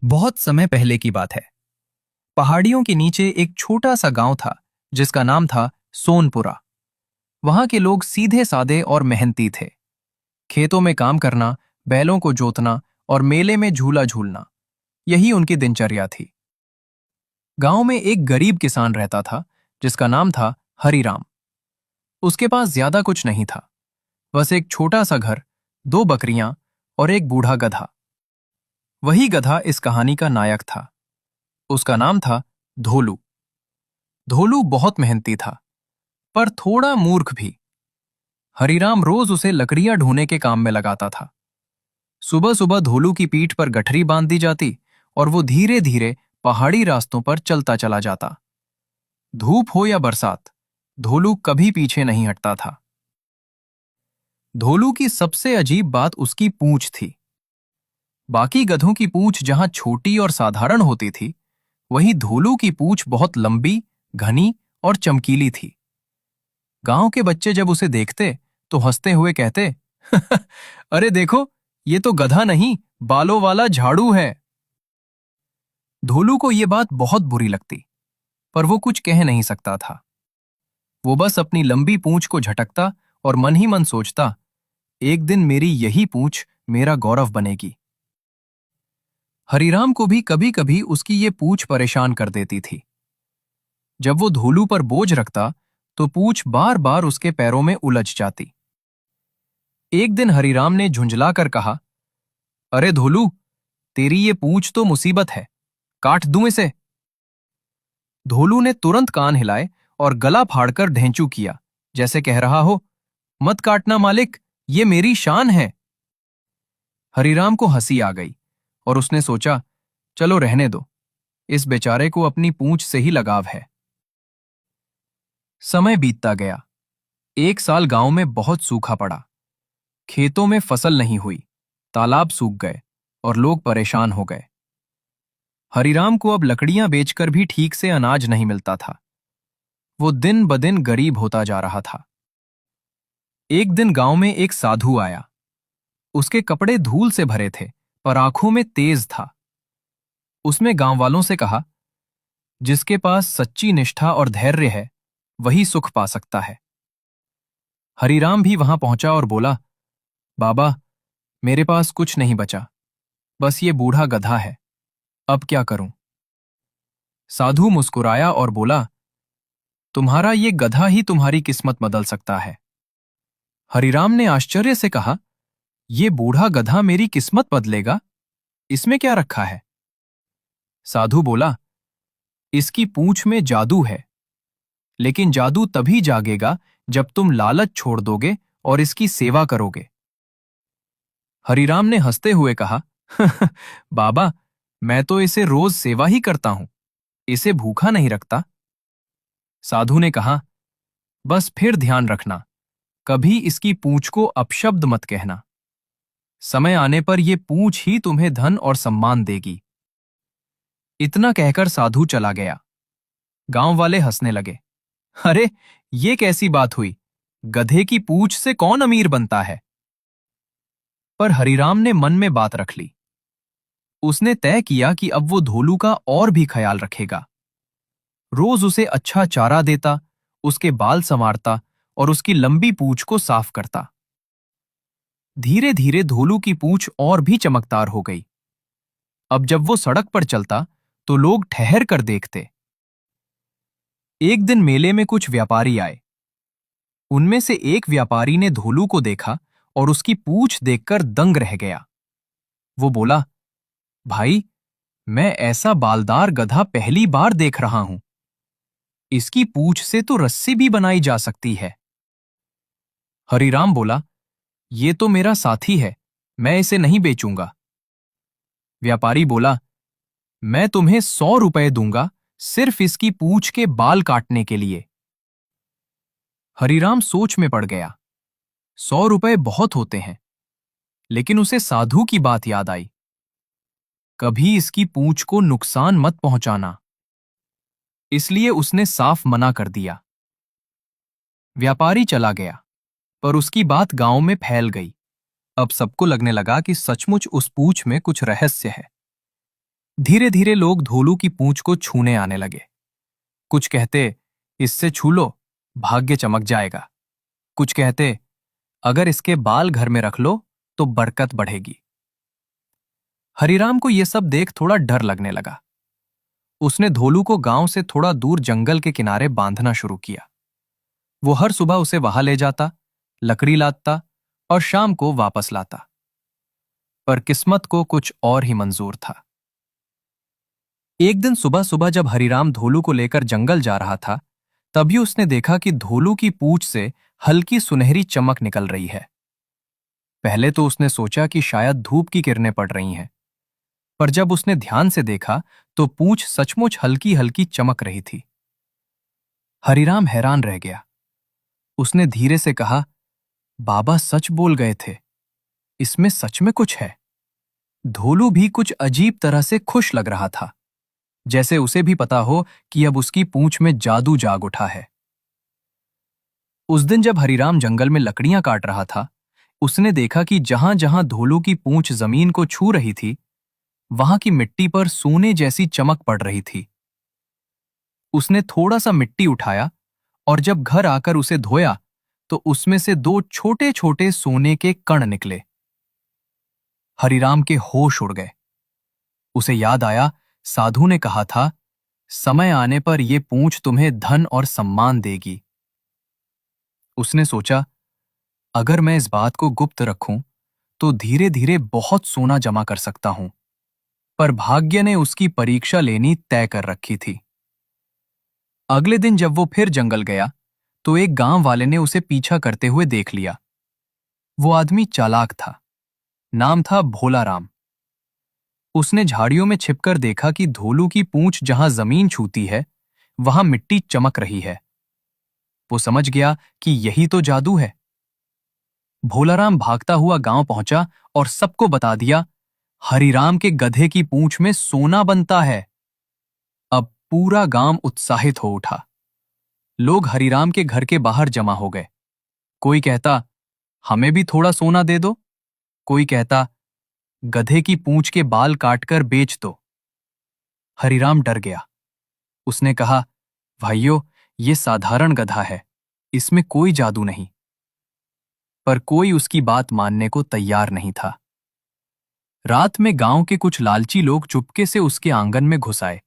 बहुत समय पहले की बात है। पहाड़ियों के नीचे एक छोटा सा गांव था जिसका नाम था सोनपुरा। वहां के लोग सीधे सादे और मेहनती थे। खेतों में काम करना, बैलों को जोतना और मेले में झूला झूलना, यही उनकी दिनचर्या थी। गांव में एक गरीब किसान रहता था जिसका नाम था हरिराम। उसके पास ज्यादा कुछ नहीं था, बस एक छोटा सा घर, दो बकरियां और एक बूढ़ा गधा। वही गधा इस कहानी का नायक था। उसका नाम था धोलू। धोलू बहुत मेहनती था, पर थोड़ा मूर्ख भी। हरीराम रोज उसे लकड़ियां ढूंढने के काम में लगाता था। सुबह सुबह धोलू की पीठ पर गठरी बांध दी जाती और वो धीरे धीरे पहाड़ी रास्तों पर चलता चला जाता। धूप हो या बरसात, धोलू कभी पीछे नहीं हटता था। धोलू की सबसे अजीब बात उसकी पूंछ थी। बाकी गधों की पूंछ जहां छोटी और साधारण होती थी, वहीं धोलू की पूंछ बहुत लंबी, घनी और चमकीली थी। गांव के बच्चे जब उसे देखते तो हंसते हुए कहते, अरे देखो, ये तो गधा नहीं, बालों वाला झाड़ू है। धोलू को ये बात बहुत बुरी लगती, पर वो कुछ कह नहीं सकता था। वो बस अपनी लंबी पूंछ को झटकता और मन ही मन सोचता, एक दिन मेरी यही पूंछ मेरा गौरव बनेगी। हरिराम को भी कभी कभी उसकी ये पूंछ परेशान कर देती थी। जब वो धोलू पर बोझ रखता तो पूंछ बार बार उसके पैरों में उलझ जाती। एक दिन हरिराम ने झुंझलाकर कहा, अरे धोलू, तेरी ये पूंछ तो मुसीबत है, काट दूं इसे। धोलू ने तुरंत कान हिलाए और गला फाड़कर ढेंचू किया, जैसे कह रहा हो, मत काटना मालिक, ये मेरी शान है। हरिराम को हंसी आ गई और उसने सोचा, चलो रहने दो, इस बेचारे को अपनी पूंछ से ही लगाव है। समय बीतता गया। एक साल गांव में बहुत सूखा पड़ा। खेतों में फसल नहीं हुई, तालाब सूख गए और लोग परेशान हो गए। हरिराम को अब लकड़ियां बेचकर भी ठीक से अनाज नहीं मिलता था। वो दिन ब दिन गरीब होता जा रहा था। एक दिन गांव में एक साधु आया। उसके कपड़े धूल से भरे थे, पर आंखों में तेज था। उसने गांव वालों से कहा, जिसके पास सच्ची निष्ठा और धैर्य है, वही सुख पा सकता है। हरिराम भी वहां पहुंचा और बोला, बाबा, मेरे पास कुछ नहीं बचा, बस ये बूढ़ा गधा है, अब क्या करूं। साधु मुस्कुराया और बोला, तुम्हारा ये गधा ही तुम्हारी किस्मत बदल सकता है। हरिराम ने आश्चर्य से कहा, ये बूढ़ा गधा मेरी किस्मत बदलेगा? इसमें क्या रखा है? साधु बोला, इसकी पूंछ में जादू है, लेकिन जादू तभी जागेगा जब तुम लालच छोड़ दोगे और इसकी सेवा करोगे। हरिराम ने हंसते हुए कहा, बाबा, मैं तो इसे रोज सेवा ही करता हूं, इसे भूखा नहीं रखता। साधु ने कहा, बस फिर ध्यान रखना, कभी इसकी पूंछ को अपशब्द मत कहना। समय आने पर यह पूंछ ही तुम्हें धन और सम्मान देगी। इतना कहकर साधु चला गया। गांव वाले हंसने लगे। अरे, ये कैसी बात हुई? गधे की पूंछ से कौन अमीर बनता है? पर हरिराम ने मन में बात रख ली। उसने तय किया कि अब वो धोलू का और भी ख्याल रखेगा। रोज उसे अच्छा चारा देता, उसके बाल संवारता और उसकी लंबी पूंछ को साफ करता। धीरे धीरे धोलू की पूंछ और भी चमकदार हो गई। अब जब वो सड़क पर चलता तो लोग ठहर कर देखते। एक दिन मेले में कुछ व्यापारी आए। उनमें से एक व्यापारी ने धोलू को देखा और उसकी पूंछ देखकर दंग रह गया। वो बोला, भाई, मैं ऐसा बालदार गधा पहली बार देख रहा हूं। इसकी पूंछ से तो रस्सी भी बनाई जा सकती है। हरिराम बोला, ये तो मेरा साथी है, मैं इसे नहीं बेचूंगा। व्यापारी बोला, मैं तुम्हें 100 रुपए दूंगा, सिर्फ इसकी पूंछ के बाल काटने के लिए। हरिराम सोच में पड़ गया। 100 रुपए बहुत होते हैं, लेकिन उसे साधु की बात याद आई। कभी इसकी पूंछ को नुकसान मत पहुंचाना, इसलिए उसने साफ मना कर दिया। व्यापारी चला गया, पर उसकी बात गांव में फैल गई। अब सबको लगने लगा कि सचमुच उस पूंछ में कुछ रहस्य है। धीरे धीरे लोग धोलू की पूंछ को छूने आने लगे। कुछ कहते, इससे छू लो, भाग्य चमक जाएगा। कुछ कहते, अगर इसके बाल घर में रख लो तो बरकत बढ़ेगी। हरिराम को यह सब देख थोड़ा डर लगने लगा। उसने धोलू को गांव से थोड़ा दूर जंगल के किनारे बांधना शुरू किया। वो हर सुबह उसे वहां ले जाता, लकड़ी लाता और शाम को वापस लाता। पर किस्मत को कुछ और ही मंजूर था। एक दिन सुबह सुबह जब हरिराम धोलू को लेकर जंगल जा रहा था, तभी उसने देखा कि धोलू की पूंछ से हल्की सुनहरी चमक निकल रही है। पहले तो उसने सोचा कि शायद धूप की किरणें पड़ रही हैं, पर जब उसने ध्यान से देखा तो पूंछ सचमुच हल्की हल्की चमक रही थी। हरिराम हैरान रह गया। उसने धीरे से कहा, बाबा सच बोल गए थे, इसमें सच में कुछ है। धोलू भी कुछ अजीब तरह से खुश लग रहा था, जैसे उसे भी पता हो कि अब उसकी पूंछ में जादू जाग उठा है। उस दिन जब हरिराम जंगल में लकड़ियां काट रहा था, उसने देखा कि जहां जहां धोलू की पूंछ जमीन को छू रही थी, वहां की मिट्टी पर सोने जैसी चमक पड़ रही थी। उसने थोड़ा सा मिट्टी उठाया और जब घर आकर उसे धोया तो उसमें से दो छोटे छोटे सोने के कण निकले। हरिराम के होश उड़ गए। उसे याद आया, साधु ने कहा था, समय आने पर यह पूंछ तुम्हें धन और सम्मान देगी। उसने सोचा, अगर मैं इस बात को गुप्त रखूं तो धीरे धीरे बहुत सोना जमा कर सकता हूं। पर भाग्य ने उसकी परीक्षा लेनी तय कर रखी थी। अगले दिन जब वो फिर जंगल गया तो एक गांव वाले ने उसे पीछा करते हुए देख लिया। वो आदमी चालाक था। नाम था भोला राम। उसने झाड़ियों में छिपकर देखा कि धोलू की पूंछ जहां जमीन छूती है, वहां मिट्टी चमक रही है। वो समझ गया कि यही तो जादू है। भोलाराम भागता हुआ गांव पहुंचा और सबको बता दिया, हरिराम के गधे की पूंछ में सोना बनता है। अब पूरा गांव उत्साहित हो उठा। लोग हरिराम के घर के बाहर जमा हो गए। कोई कहता, हमें भी थोड़ा सोना दे दो। कोई कहता, गधे की पूंछ के बाल काटकर बेच दो। हरिराम डर गया। उसने कहा, भाइयों, ये साधारण गधा है, इसमें कोई जादू नहीं। पर कोई उसकी बात मानने को तैयार नहीं था। रात में गांव के कुछ लालची लोग चुपके से उसके आंगन में घुस आए।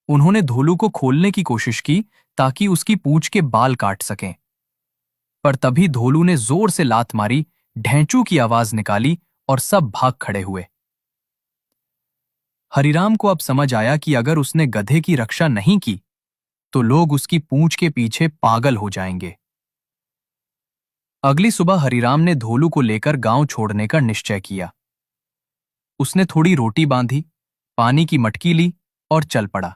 उन्होंने धोलू को खोलने की कोशिश की ताकि उसकी पूंछ के बाल काट सकें। पर तभी धोलू ने जोर से लात मारी, ढैंचू की आवाज निकाली और सब भाग खड़े हुए। हरिराम को अब समझ आया कि अगर उसने गधे की रक्षा नहीं की तो लोग उसकी पूंछ के पीछे पागल हो जाएंगे। अगली सुबह हरिराम ने धोलू को लेकर गांव छोड़ने का निश्चय किया। उसने थोड़ी रोटी बांधी, पानी की मटकी ली और चल पड़ा।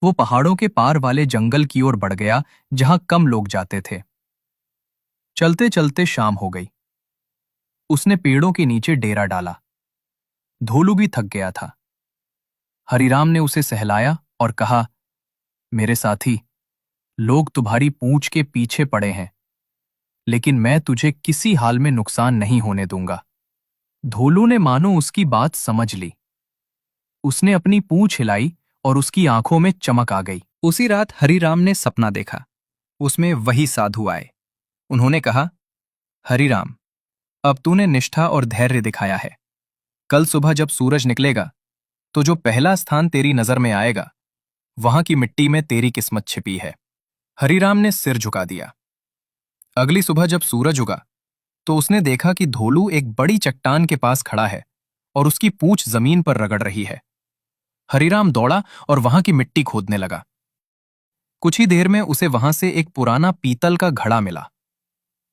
वो पहाड़ों के पार वाले जंगल की ओर बढ़ गया, जहां कम लोग जाते थे। चलते चलते शाम हो गई। उसने पेड़ों के नीचे डेरा डाला। धोलू भी थक गया था। हरिराम ने उसे सहलाया और कहा, मेरे साथी, लोग तुम्हारी पूंछ के पीछे पड़े हैं, लेकिन मैं तुझे किसी हाल में नुकसान नहीं होने दूंगा। धोलू ने मानो उसकी बात समझ ली। उसने अपनी पूंछ हिलाई और उसकी आंखों में चमक आ गई। उसी रात हरिराम ने सपना देखा। उसमें वही साधु आए। उन्होंने कहा, हरिराम, अब तूने निष्ठा और धैर्य दिखाया है। कल सुबह जब सूरज निकलेगा तो जो पहला स्थान तेरी नजर में आएगा, वहां की मिट्टी में तेरी किस्मत छिपी है। हरिराम ने सिर झुका दिया। अगली सुबह जब सूरज उगा तो उसने देखा कि धोलू एक बड़ी चट्टान के पास खड़ा है और उसकी पूंछ जमीन पर रगड़ रही है। हरिराम दौड़ा और वहां की मिट्टी खोदने लगा। कुछ ही देर में उसे वहां से एक पुराना पीतल का घड़ा मिला।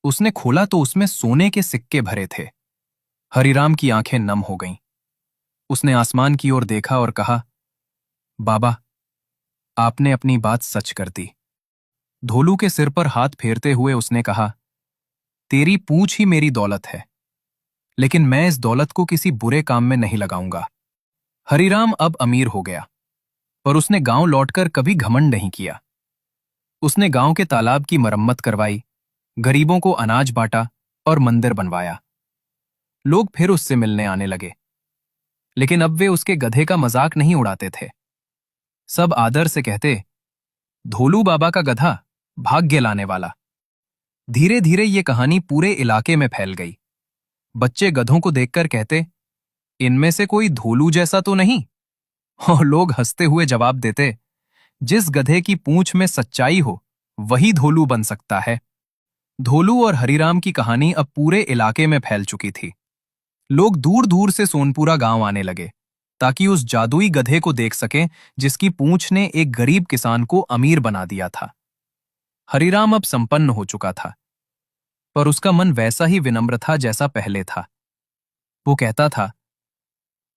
उसने खोला तो उसमें सोने के सिक्के भरे थे। हरिराम की आंखें नम हो गईं। उसने आसमान की ओर देखा और कहा, बाबा, आपने अपनी बात सच कर दी। धोलू के सिर पर हाथ फेरते हुए उसने कहा, तेरी पूंछ ही मेरी दौलत है, लेकिन मैं इस दौलत को किसी बुरे काम में नहीं लगाऊंगा। हरिराम अब अमीर हो गया, पर उसने गांव लौटकर कभी घमंड नहीं किया। उसने गांव के तालाब की मरम्मत करवाई, गरीबों को अनाज बांटा और मंदिर बनवाया। लोग फिर उससे मिलने आने लगे। लेकिन अब वे उसके गधे का मजाक नहीं उड़ाते थे। सब आदर से कहते, धोलू बाबा का गधा, भाग्य लाने वाला। धीरे धीरे ये कहानी पूरे इलाके में फैल गई। बच्चे गधों को देखकर कहते, इनमें से कोई धोलू जैसा तो नहीं? और लोग हंसते हुए जवाब देते, जिस गधे की पूंछ में सच्चाई हो वही धोलू बन सकता है। धोलू और हरिराम की कहानी अब पूरे इलाके में फैल चुकी थी। लोग दूर दूर से सोनपुरा गांव आने लगे ताकि उस जादुई गधे को देख सकें जिसकी पूंछ ने एक गरीब किसान को अमीर बना दिया था। हरिराम अब संपन्न हो चुका था, पर उसका मन वैसा ही विनम्र था जैसा पहले था। वो कहता था,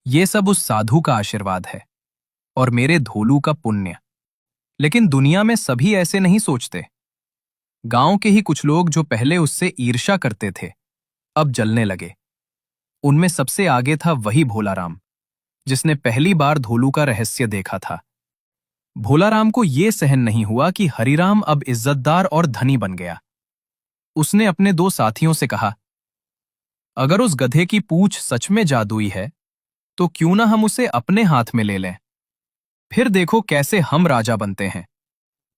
ये सब उस साधु का आशीर्वाद है और मेरे धोलू का पुण्य। लेकिन दुनिया में सभी ऐसे नहीं सोचते। गांव के ही कुछ लोग जो पहले उससे ईर्ष्या करते थे, अब जलने लगे। उनमें सबसे आगे था वही भोलाराम, जिसने पहली बार धोलू का रहस्य देखा था। भोलाराम को यह सहन नहीं हुआ कि हरिराम अब इज्जतदार और धनी बन गया। उसने अपने दो साथियों से कहा, अगर उस गधे की पूंछ सच में जादुई है तो क्यों ना हम उसे अपने हाथ में ले लें, फिर देखो कैसे हम राजा बनते हैं।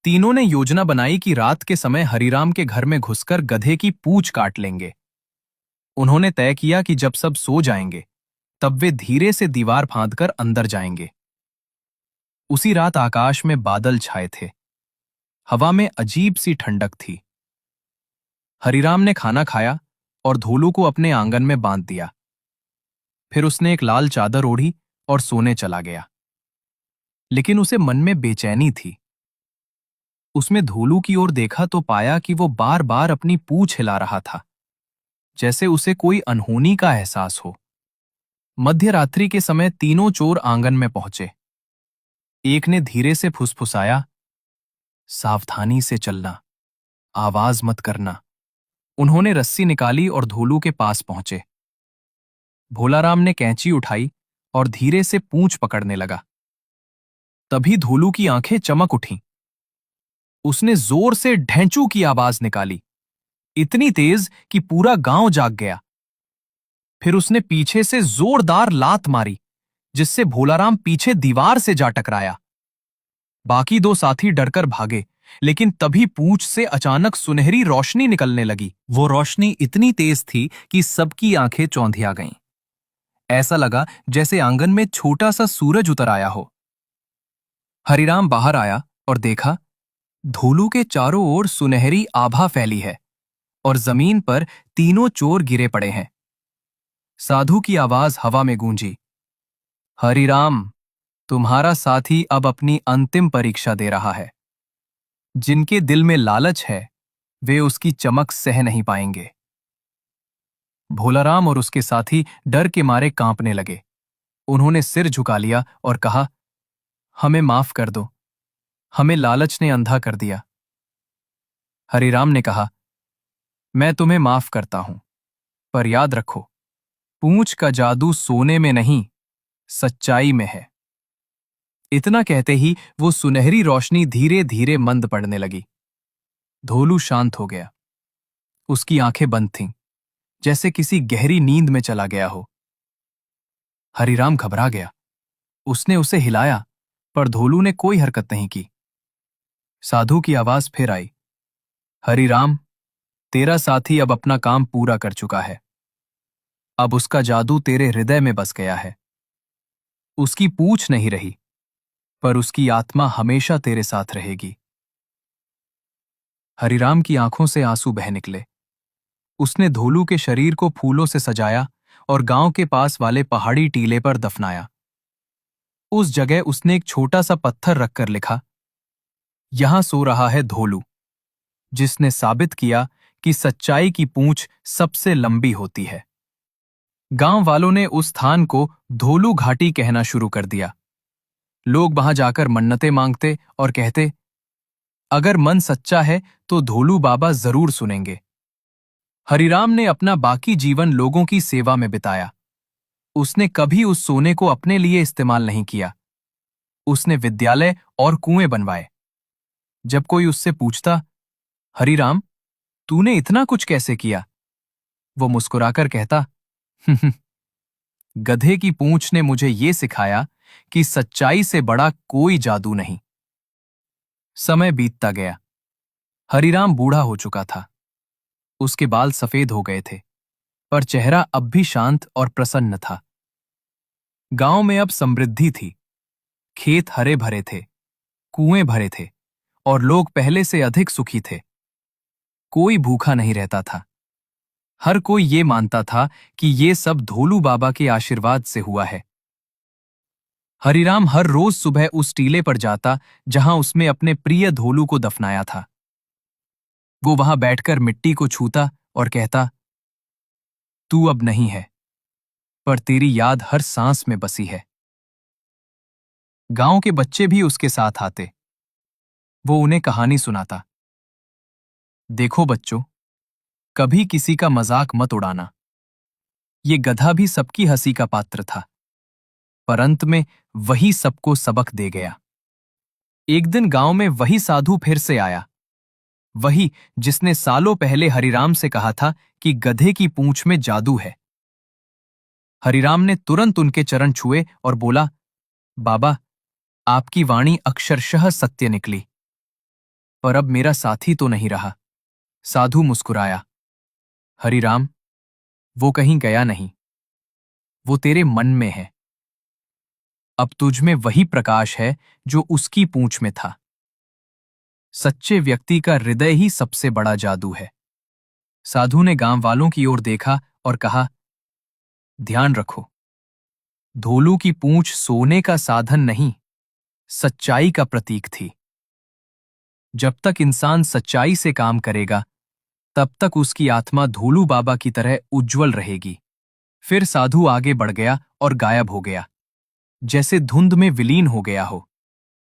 तीनों ने योजना बनाई कि रात के समय हरिराम के घर में घुसकर गधे की पूंछ काट लेंगे। उन्होंने तय किया कि जब सब सो जाएंगे तब वे धीरे से दीवार फांदकर अंदर जाएंगे। उसी रात आकाश में बादल छाए थे। हवा में अजीब सी ठंडक थी। हरिराम ने खाना खाया और धोलू को अपने आंगन में बांध दिया। फिर उसने एक लाल चादर ओढ़ी और सोने चला गया। लेकिन उसे मन में बेचैनी थी। उसने धोलू की ओर देखा तो पाया कि वो बार बार अपनी पूंछ हिला रहा था, जैसे उसे कोई अनहोनी का एहसास हो। मध्य रात्रि के समय तीनों चोर आंगन में पहुंचे। एक ने धीरे से फुसफुसाया, सावधानी से चलना, आवाज मत करना। उन्होंने रस्सी निकाली और धोलू के पास पहुंचे। भोलाराम ने कैंची उठाई और धीरे से पूंछ पकड़ने लगा। तभी धोलू की आंखें चमक उठीं। उसने जोर से ढेंचू की आवाज निकाली, इतनी तेज कि पूरा गांव जाग गया। फिर उसने पीछे से जोरदार लात मारी, जिससे भोलाराम पीछे दीवार से जा टकराया। बाकी दो साथी डरकर भागे, लेकिन तभी पूंछ से अचानक सुनहरी रोशनी निकलने लगी। वो रोशनी इतनी तेज थी कि सबकी आंखें चौंधिया गईं। ऐसा लगा जैसे आंगन में छोटा सा सूरज उतर आया हो। हरिराम बाहर आया और देखा, धोलू के चारों ओर सुनहरी आभा फैली है और जमीन पर तीनों चोर गिरे पड़े हैं। साधु की आवाज हवा में गूंजी, हरिराम, तुम्हारा साथी अब अपनी अंतिम परीक्षा दे रहा है। जिनके दिल में लालच है वे उसकी चमक सह नहीं पाएंगे। भोलाराम और उसके साथी डर के मारे कांपने लगे। उन्होंने सिर झुका लिया और कहा, हमें माफ कर दो, हमें लालच ने अंधा कर दिया। हरिराम ने कहा, मैं तुम्हें माफ करता हूं, पर याद रखो, पूंछ का जादू सोने में नहीं, सच्चाई में है। इतना कहते ही वो सुनहरी रोशनी धीरे धीरे मंद पड़ने लगी। धोलू शांत हो गया। उसकी आंखें बंद थीं, जैसे किसी गहरी नींद में चला गया हो। हरिराम घबरा गया। उसने उसे हिलाया, पर धोलू ने कोई हरकत नहीं की। साधु की आवाज फिर आई, हरिराम, तेरा साथी अब अपना काम पूरा कर चुका है। अब उसका जादू तेरे हृदय में बस गया है। उसकी पूंछ नहीं रही, पर उसकी आत्मा हमेशा तेरे साथ रहेगी। हरिराम की आंखों से आंसू बह निकले। उसने धोलू के शरीर को फूलों से सजाया और गांव के पास वाले पहाड़ी टीले पर दफनाया। उस जगह उसने एक छोटा सा पत्थर रखकर लिखा, यहां सो रहा है धोलू, जिसने साबित किया कि सच्चाई की पूंछ सबसे लंबी होती है। गांव वालों ने उस स्थान को धोलू घाटी कहना शुरू कर दिया। लोग वहां जाकर मन्नतें मांगते और कहते, अगर मन सच्चा है तो धोलू बाबा जरूर सुनेंगे। हरिराम ने अपना बाकी जीवन लोगों की सेवा में बिताया। उसने कभी उस सोने को अपने लिए इस्तेमाल नहीं किया। उसने विद्यालय और कुएं बनवाए। जब कोई उससे पूछता, हरिराम, तूने इतना कुछ कैसे किया, वो मुस्कुराकर कहता, गधे की पूंछ ने मुझे ये सिखाया कि सच्चाई से बड़ा कोई जादू नहीं। समय बीतता गया। हरिराम बूढ़ा हो चुका था। उसके बाल सफेद हो गए थे, पर चेहरा अब भी शांत और प्रसन्न था। गांव में अब समृद्धि थी। खेत हरे भरे थे, कुएं भरे थे और लोग पहले से अधिक सुखी थे। कोई भूखा नहीं रहता था। हर कोई ये मानता था कि ये सब धोलू बाबा के आशीर्वाद से हुआ है। हरिराम हर रोज सुबह उस टीले पर जाता जहां उसने अपने प्रिय धोलू को दफनाया था। वो वहां बैठकर मिट्टी को छूता और कहता, तू अब नहीं है, पर तेरी याद हर सांस में बसी है। गांव के बच्चे भी उसके साथ आते। वो उन्हें कहानी सुनाता। देखो बच्चों, कभी किसी का मजाक मत उड़ाना। ये गधा भी सबकी हंसी का पात्र था, पर अंत में वही सबको सबक दे गया। एक दिन गांव में वही साधु फिर से आया, वही जिसने सालों पहले हरिराम से कहा था कि गधे की पूंछ में जादू है। हरिराम ने तुरंत उनके चरण छुए और बोला, बाबा, आपकी वाणी अक्षरशः सत्य निकली। पर अब मेरा साथी तो नहीं रहा। साधु मुस्कुराया। हरिराम, वो कहीं गया नहीं, वो तेरे मन में है। अब तुझ में वही प्रकाश है जो उसकी पूंछ में था। सच्चे व्यक्ति का हृदय ही सबसे बड़ा जादू है। साधु ने गांव वालों की ओर देखा और कहा, ध्यान रखो, धोलू की पूंछ सोने का साधन नहीं, सच्चाई का प्रतीक थी। जब तक इंसान सच्चाई से काम करेगा, तब तक उसकी आत्मा धोलू बाबा की तरह उज्जवल रहेगी। फिर साधु आगे बढ़ गया और गायब हो गया, जैसे धुंध में विलीन हो गया हो।